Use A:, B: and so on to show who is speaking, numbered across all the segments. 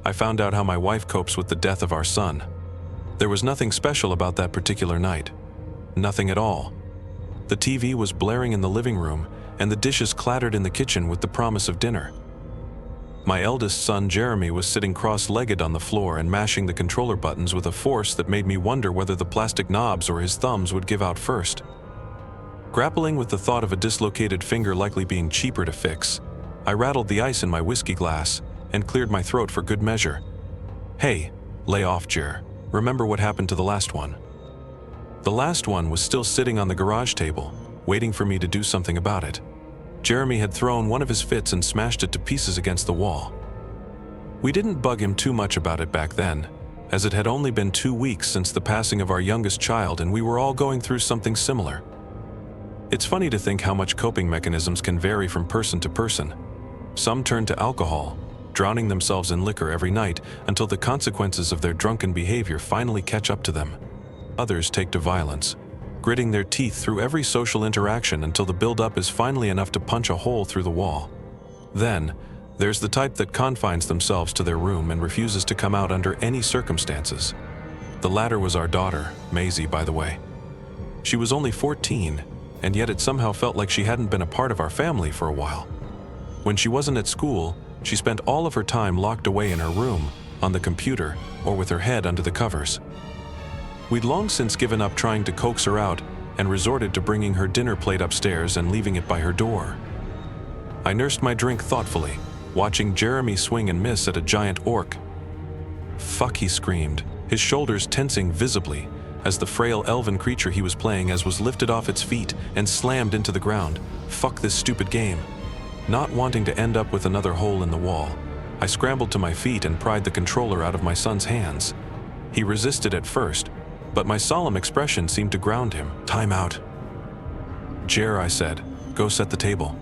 A: I found out how my wife copes with the death of our son. There was nothing special about that particular night. Nothing at all. The TV was blaring in the living room, and the dishes clattered in the kitchen with the promise of dinner. My eldest son, Jeremy, was sitting cross-legged on the floor and mashing the controller buttons with a force that made me wonder whether the plastic knobs or his thumbs would give out first. Grappling with the thought of a dislocated finger likely being cheaper to fix, I rattled the ice in my whiskey glass and cleared my throat for good measure. "Hey, lay off, Jer. Remember what happened to the last one?" The last one was still sitting on the garage table, waiting for me to do something about it. Jeremy had thrown one of his fits and smashed it to pieces against the wall. We didn't bug him too much about it back then, as it had only been 2 weeks since the passing of our youngest child and we were all going through something similar. It's funny to think how much coping mechanisms can vary from person to person. Some turn to alcohol, drowning themselves in liquor every night until the consequences of their drunken behavior finally catch up to them. Others take to violence, gritting their teeth through every social interaction until the buildup is finally enough to punch a hole through the wall. Then, there's the type that confines themselves to their room and refuses to come out under any circumstances. The latter was our daughter, Maisie, by the way. She was only 14, and yet it somehow felt like she hadn't been a part of our family for a while. When she wasn't at school, she spent all of her time locked away in her room, on the computer, or with her head under the covers. We'd long since given up trying to coax her out and resorted to bringing her dinner plate upstairs and leaving it by her door. I nursed my drink thoughtfully, watching Jeremy swing and miss at a giant orc. "Fuck," he screamed, his shoulders tensing visibly, as the frail elven creature he was playing as was lifted off its feet and slammed into the ground. "Fuck this stupid game." Not wanting to end up with another hole in the wall, I scrambled to my feet and pried the controller out of my son's hands. He resisted at first, but my solemn expression seemed to ground him. "Time out." "Jer," I said, "go set the table.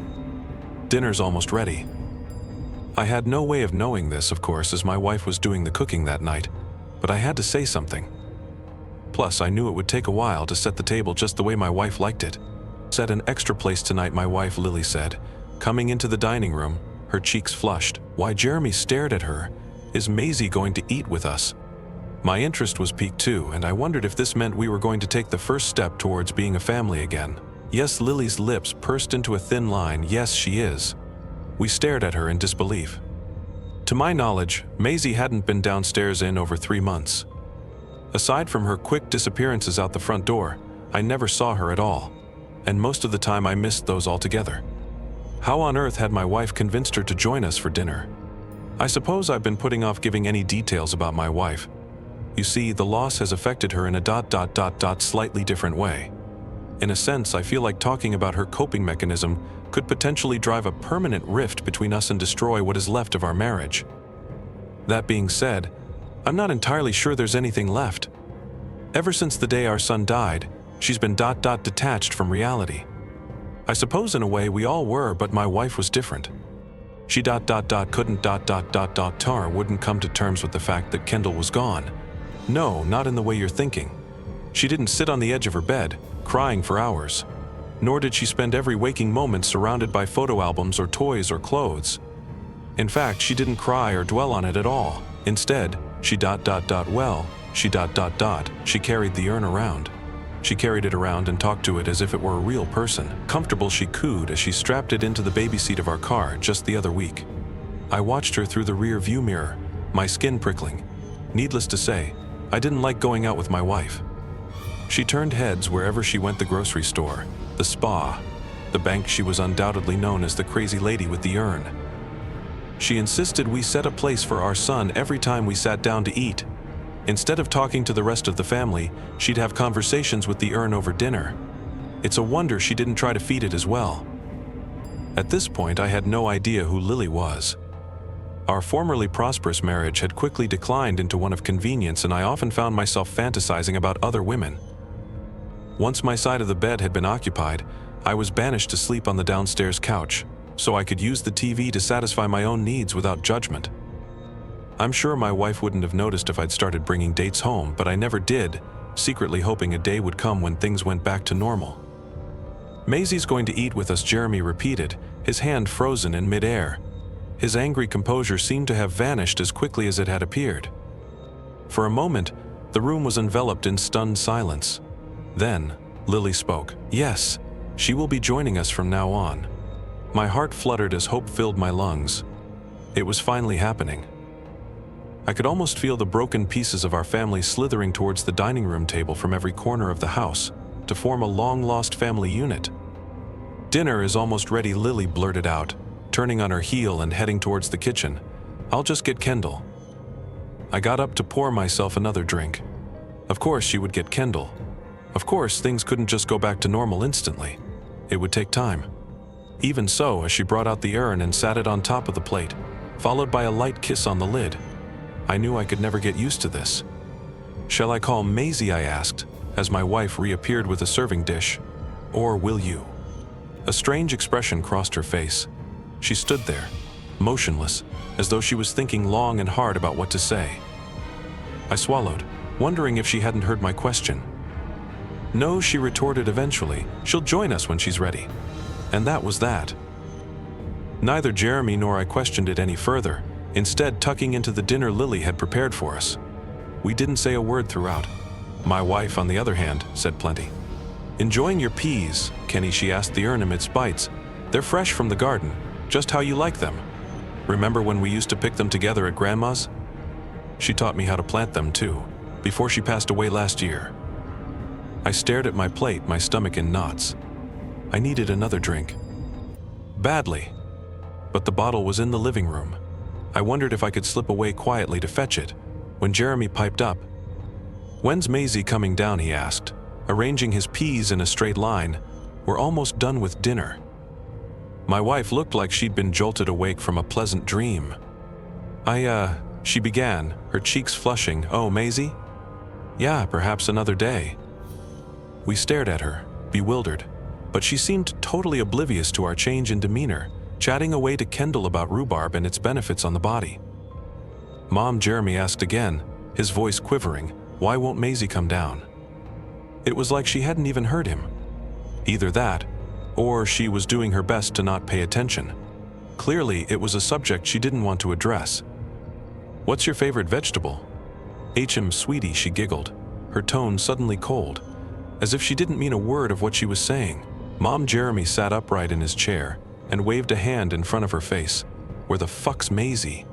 A: Dinner's almost ready." I had no way of knowing this, of course, as my wife was doing the cooking that night, but I had to say something. Plus, I knew it would take a while to set the table just the way my wife liked it. "Set an extra place tonight," my wife Lily said, coming into the dining room, her cheeks flushed. Why, Jeremy stared at her. "Is Maisie going to eat with us?" My interest was piqued too, and I wondered if this meant we were going to take the first step towards being a family again. Yes, Lily's lips pursed into a thin line. Yes, she is. We stared at her in disbelief. To my knowledge, Maisie hadn't been downstairs in over 3 months. Aside from her quick disappearances out the front door, I never saw her at all, and most of the time I missed those altogether. How on earth had my wife convinced her to join us for dinner? I suppose I've been putting off giving any details about my wife. You see, the loss has affected her in a slightly different way. In a sense, I feel like talking about her coping mechanism could potentially drive a permanent rift between us and destroy what is left of our marriage. That being said, I'm not entirely sure there's anything left. Ever since the day our son died, she's been detached from reality. I suppose in a way we all were, but my wife was different. She couldn't Tara wouldn't come to terms with the fact that Kendall was gone. No, not in the way you're thinking. She didn't sit on the edge of her bed, crying for hours. Nor did she spend every waking moment surrounded by photo albums or toys or clothes. In fact, she didn't cry or dwell on it at all. Instead, she she carried the urn around. She carried it around and talked to it as if it were a real person. Comfortable, she cooed as she strapped it into the baby seat of our car just the other week. I watched her through the rear view mirror, my skin prickling. Needless to say, I didn't like going out with my wife. She turned heads wherever she went: the grocery store, the spa, the bank. She was undoubtedly known as the crazy lady with the urn. She insisted we set a place for our son every time we sat down to eat. Instead of talking to the rest of the family, she'd have conversations with the urn over dinner. It's a wonder she didn't try to feed it as well. At this point, I had no idea who Lily was. Our formerly prosperous marriage had quickly declined into one of convenience, and I often found myself fantasizing about other women. Once my side of the bed had been occupied, I was banished to sleep on the downstairs couch, so I could use the TV to satisfy my own needs without judgment. I'm sure my wife wouldn't have noticed if I'd started bringing dates home, but I never did, secretly hoping a day would come when things went back to normal. "Maisie's going to eat with us," Jeremy repeated, his hand frozen in midair. His angry composure seemed to have vanished as quickly as it had appeared. For a moment, the room was enveloped in stunned silence. Then, Lily spoke. "Yes, she will be joining us from now on." My heart fluttered as hope filled my lungs. It was finally happening. I could almost feel the broken pieces of our family slithering towards the dining room table from every corner of the house to form a long-lost family unit. "Dinner is almost ready," Lily blurted out, turning on her heel and heading towards the kitchen. "I'll just get Kendall." I got up to pour myself another drink. Of course she would get Kendall. Of course things couldn't just go back to normal instantly. It would take time. Even so, as she brought out the urn and sat it on top of the plate, followed by a light kiss on the lid, I knew I could never get used to this. "Shall I call Maisie?" I asked, as my wife reappeared with a serving dish. "Or will you?" A strange expression crossed her face. She stood there, motionless, as though she was thinking long and hard about what to say. I swallowed, wondering if she hadn't heard my question. "No," she retorted eventually. "She'll join us when she's ready." And that was that. Neither Jeremy nor I questioned it any further, instead tucking into the dinner Lily had prepared for us. We didn't say a word throughout. My wife, on the other hand, said plenty. "Enjoying your peas, Kenny?" she asked the urn amidst bites. "They're fresh from the garden, just how you like them. Remember when we used to pick them together at Grandma's? She taught me how to plant them too, before she passed away last year." I stared at my plate, my stomach in knots. I needed another drink. Badly. But the bottle was in the living room. I wondered if I could slip away quietly to fetch it, when Jeremy piped up. "When's Maisie coming down?" he asked, arranging his peas in a straight line. "We're almost done with dinner." My wife looked like she'd been jolted awake from a pleasant dream. She began, her cheeks flushing. "Oh, Maisie? Yeah, perhaps another day." We stared at her, bewildered, but she seemed totally oblivious to our change in demeanor, chatting away to Kendall about rhubarb and its benefits on the body. "Mom," Jeremy asked again, his voice quivering, "why won't Maisie come down?" It was like she hadn't even heard him. Either that, or she was doing her best to not pay attention. Clearly, it was a subject she didn't want to address. "What's your favorite vegetable?" Sweetie," she giggled, her tone suddenly cold, as if she didn't mean a word of what she was saying. Mom Jeremy sat upright in his chair and waved a hand in front of her face. "Where the fuck's Maisie?"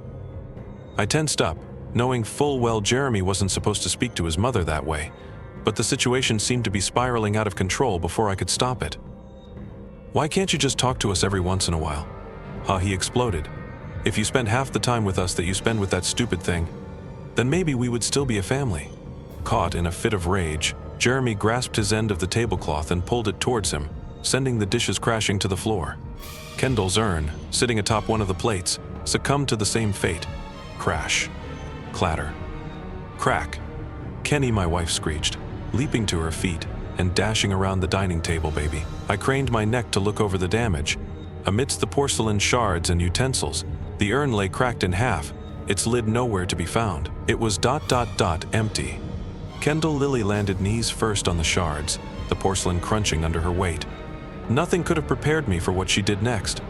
A: I tensed up, knowing full well Jeremy wasn't supposed to speak to his mother that way, but the situation seemed to be spiraling out of control before I could stop it. "Why can't you just talk to us every once in a while?" He exploded. "If you spent half the time with us that you spend with that stupid thing, then maybe we would still be a family." Caught in a fit of rage, Jeremy grasped his end of the tablecloth and pulled it towards him, sending the dishes crashing to the floor. Kendall's urn, sitting atop one of the plates, succumbed to the same fate. Crash. Clatter. Crack. "Kenny," my wife screeched, leaping to her feet and dashing around the dining table. "Baby." I craned my neck to look over the damage. Amidst the porcelain shards and utensils, the urn lay cracked in half, its lid nowhere to be found. It was ... empty. Kendall Lily landed knees first on the shards, the porcelain crunching under her weight. Nothing could have prepared me for what she did next.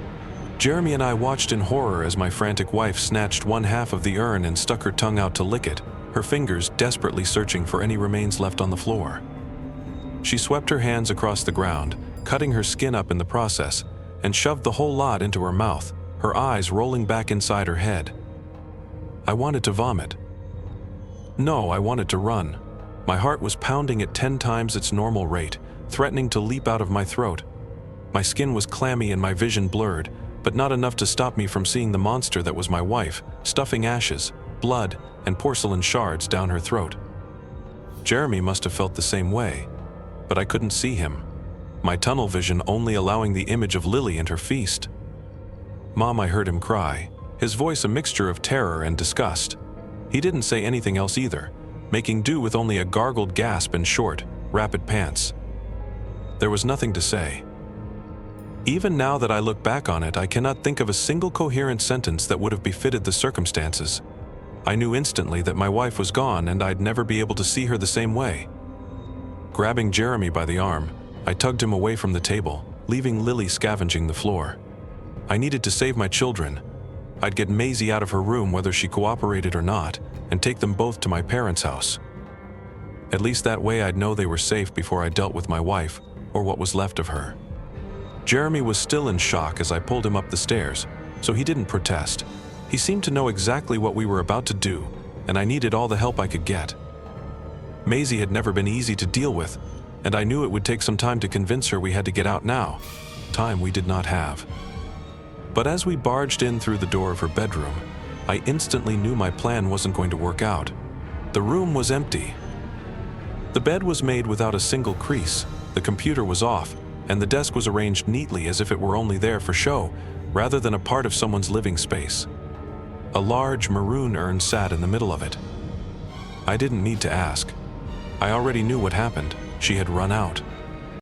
A: Jeremy and I watched in horror as my frantic wife snatched one half of the urn and stuck her tongue out to lick it, her fingers desperately searching for any remains left on the floor. She swept her hands across the ground, cutting her skin up in the process, and shoved the whole lot into her mouth, her eyes rolling back inside her head. I wanted to vomit. No, I wanted to run. My heart was pounding at 10 times its normal rate, threatening to leap out of my throat. My skin was clammy and my vision blurred, but not enough to stop me from seeing the monster that was my wife, stuffing ashes, blood, and porcelain shards down her throat. Jeremy must have felt the same way, but I couldn't see him, my tunnel vision only allowing the image of Lily and her feast. "Mom," I heard him cry, his voice a mixture of terror and disgust. He didn't say anything else either, making do with only a gargled gasp and short, rapid pants. There was nothing to say. Even now that I look back on it, I cannot think of a single coherent sentence that would have befitted the circumstances. I knew instantly that my wife was gone and I'd never be able to see her the same way. Grabbing Jeremy by the arm, I tugged him away from the table, leaving Lily scavenging the floor. I needed to save my children. I'd get Maisie out of her room whether she cooperated or not, and take them both to my parents' house. At least that way I'd know they were safe before I dealt with my wife, or what was left of her. Jeremy was still in shock as I pulled him up the stairs, so he didn't protest. He seemed to know exactly what we were about to do, and I needed all the help I could get. Maisie had never been easy to deal with, and I knew it would take some time to convince her we had to get out now, time we did not have. But as we barged in through the door of her bedroom, I instantly knew my plan wasn't going to work out. The room was empty. The bed was made without a single crease, the computer was off, and the desk was arranged neatly as if it were only there for show, rather than a part of someone's living space. A large maroon urn sat in the middle of it. I didn't need to ask. I already knew what happened. She had run out.